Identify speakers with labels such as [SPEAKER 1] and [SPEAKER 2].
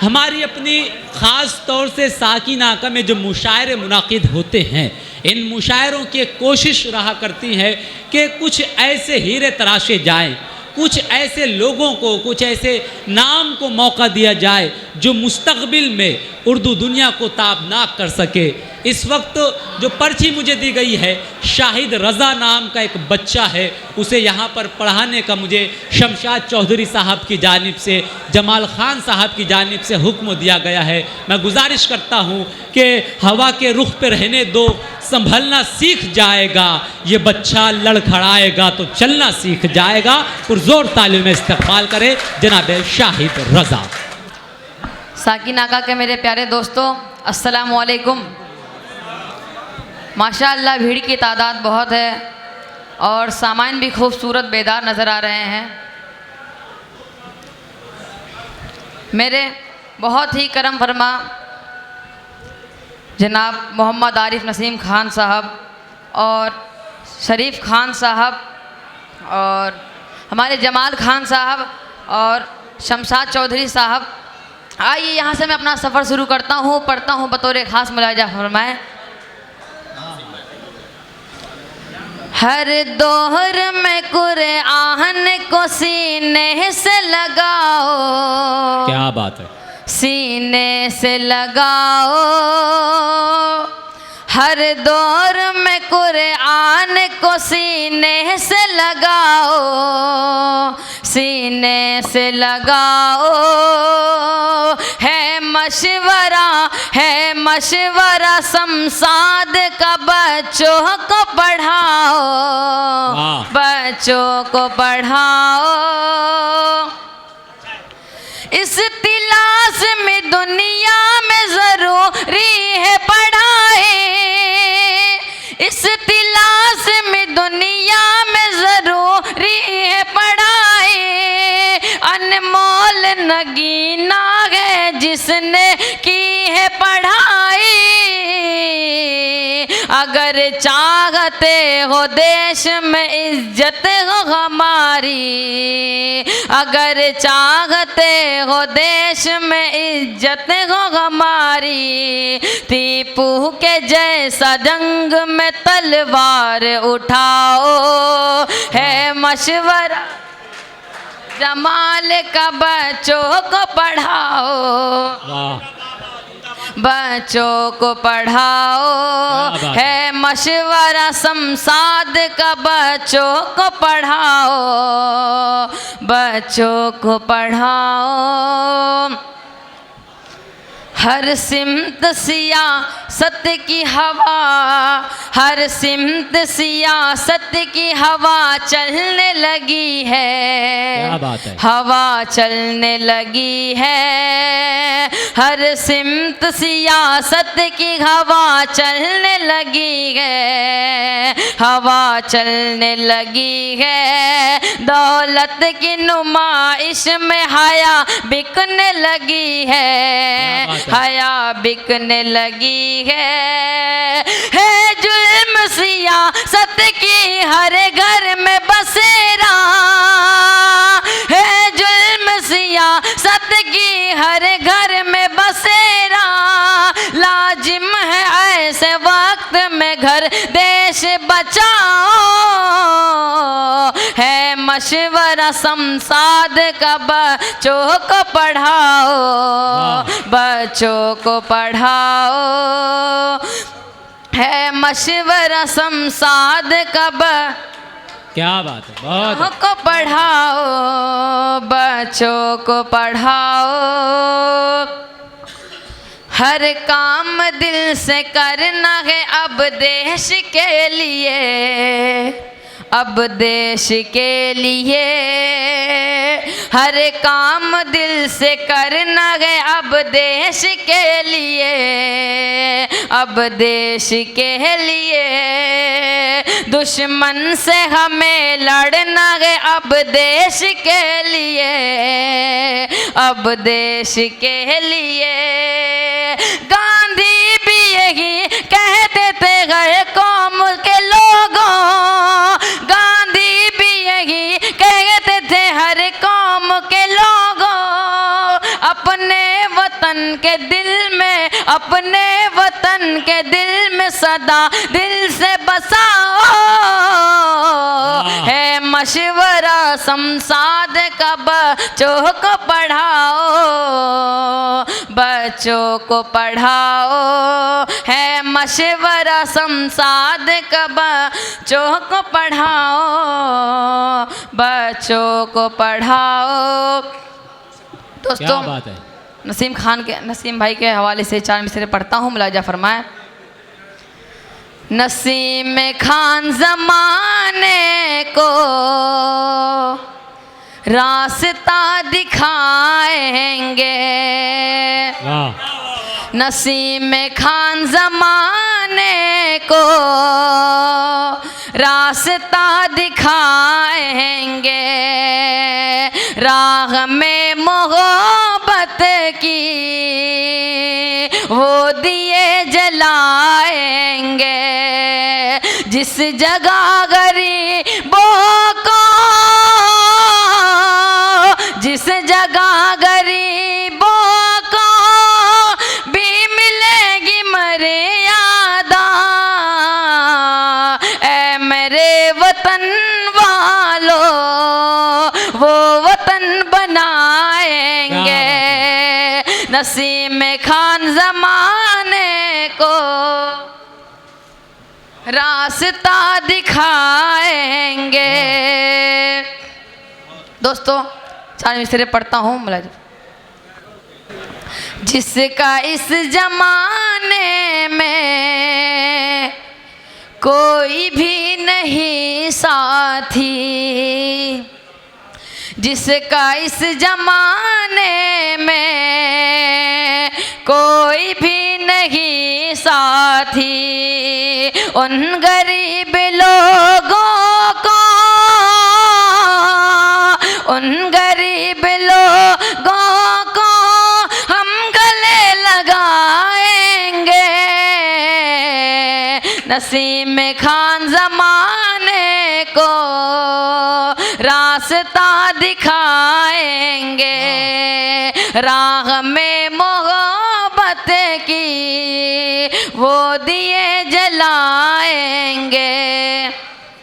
[SPEAKER 1] हमारी अपनी ख़ास तौर से साकिन आका में जो मुशायरे मुनाकिद होते हैं, इन मुशायरों की कोशिश रहा करती है कि कुछ ऐसे हीरे तराशे जाएं, कुछ ऐसे लोगों को, कुछ ऐसे नाम को मौका दिया जाए जो मुस्तक़बिल में उर्दू दुनिया को ताबनाक कर सके। इस वक्त जो पर्ची मुझे दी गई है, शाहिद रज़ा नाम का एक बच्चा है, उसे यहाँ पर पढ़ाने का मुझे शमशाद चौधरी साहब की जानिब से, जमाल ख़ान साहब की जानिब से हुक्म दिया गया है। मैं गुजारिश करता हूँ कि हवा के रुख पे रहने दो, संभलना सीख जाएगा ये बच्चा, लड़खड़ाएगा तो चलना सीख जाएगा। पुरज़ोर तालीम इस्तक़बाल करे जनाब शाहिद रज़ा।
[SPEAKER 2] साकिन आका के मेरे प्यारे दोस्तों, अस्सलामु अलैकुम। माशाअल्लाह भीड़ की तादाद बहुत है और सामान भी खूबसूरत बेदार नज़र आ रहे हैं। मेरे बहुत ही करम फरमा जनाब मोहम्मद आरिफ नसीम खान साहब और शरीफ खान साहब और हमारे जमाल खान साहब और शमशाद चौधरी साहब, आइए यहाँ से मैं अपना सफ़र शुरू करता हूँ, पढ़ता हूँ बतौर ख़ास मुलाहिजा फरमाएं। हर दौर में कुरआन को सीने से लगाओ,
[SPEAKER 1] क्या बात है,
[SPEAKER 2] सीने से लगाओ। हर दौर में कुरआन को सीने से लगाओ, सीने से लगाओ। है मशवरा शमशाद का, बच्चों को पढ़ाओ, बच्चों को पढ़ाओ। इस तिलास में दुनिया में ज़रूरी है पढ़ाए, इस तिलास में दुनिया में ज़रूरी है पढ़ाए। अनमोल नगीना है जिसने की है पढ़ाई। अगर चाहते हो देश में इज्जत हो हमारी, अगर चाहते हो देश में इज्जत हो हमारी, टीपू के जैसा जंग में तलवार उठाओ। है मशवरा जमाल का, बच्चों को पढ़ाओ, बच्चों को पढ़ाओ। है मशवरा शमशाद का, बच्चों को पढ़ाओ, बच्चों को पढ़ाओ। हर सिमत सियासत की हवा, हर सिमत सियासत की हवा चलने लगी है,
[SPEAKER 1] क्या बात है,
[SPEAKER 2] हवा चलने लगी है। हर सिमत सियासत की हवा चलने लगी है, हवा चलने लगी है। दौलत की नुमाइश में हया बिकने लगी है, हया बिकने लगी है। जुल्म सियासत की हर घर में बसेरा, है जुल्म सियासत की हर घर में बसेरा। लाजिम है ऐसे वक्त में घर देश बचाओ। है मशवरा शमशाद का, बच्चों को पढ़ाओ, बच्चों को पढ़ाओ। है मशवरा शमशाद का,
[SPEAKER 1] क्या बात है, बहुत
[SPEAKER 2] को पढ़ाओ, बच्चों को पढ़ाओ। हर काम दिल से करना है अब देश के लिए, अब देश के लिए। हर काम दिल से करना है अब देश के लिए, अब देश के लिए। दुश्मन से हमें लड़ना है अब देश के लिए, अब देश के लिए। गांधी भी यही कहते थे हर कौम के लोगों, गांधी भी यही कहते थे हर कौम के लोगों। अपने वतन के दिल में, अपने वतन के दिल में सदा दिल से बसाओ। है मशवरा शमशाद का बच्चों को पढ़ाओ, बच्चों को पढ़ाओ। है मशवरा शमशाद का बच्चों को पढ़ाओ, बच्चों को पढ़ाओ। दोस्तों,
[SPEAKER 1] क्या बात है।
[SPEAKER 2] नसीम भाई के हवाले से 4 मिसरे पढ़ता हूँ, मुलाजा फरमाए। नसीम खान ज़माने को रास्ता दिखाएंगे, नसीम खान ज़माने को रास्ता दिखाएंगे। राह में मोहब्बत की वो दिए जलाएंगे, जिस जगह गरीबों को, जिस जगह गरीबों को भी मिलेगी मर्यादा। ऐ मेरे वतन वालों, वो वतन बनाएंगे। नसीम खान ज़माने को रास्ता दिखाएंगे। दोस्तों, 4 मिसरे पढ़ता हूँ, मुलाजा। जिसका इस जमाने में कोई भी नहीं साथी, जिसका इस जमाने में कोई भी नहीं साथी, उन गरीब लोगों को, उन गरीब लोगों को हम गले लगाएंगे। नसीम खान ज़माने को रास्ता दिखाएंगे। राह में मोहब्बत की वो दिए जला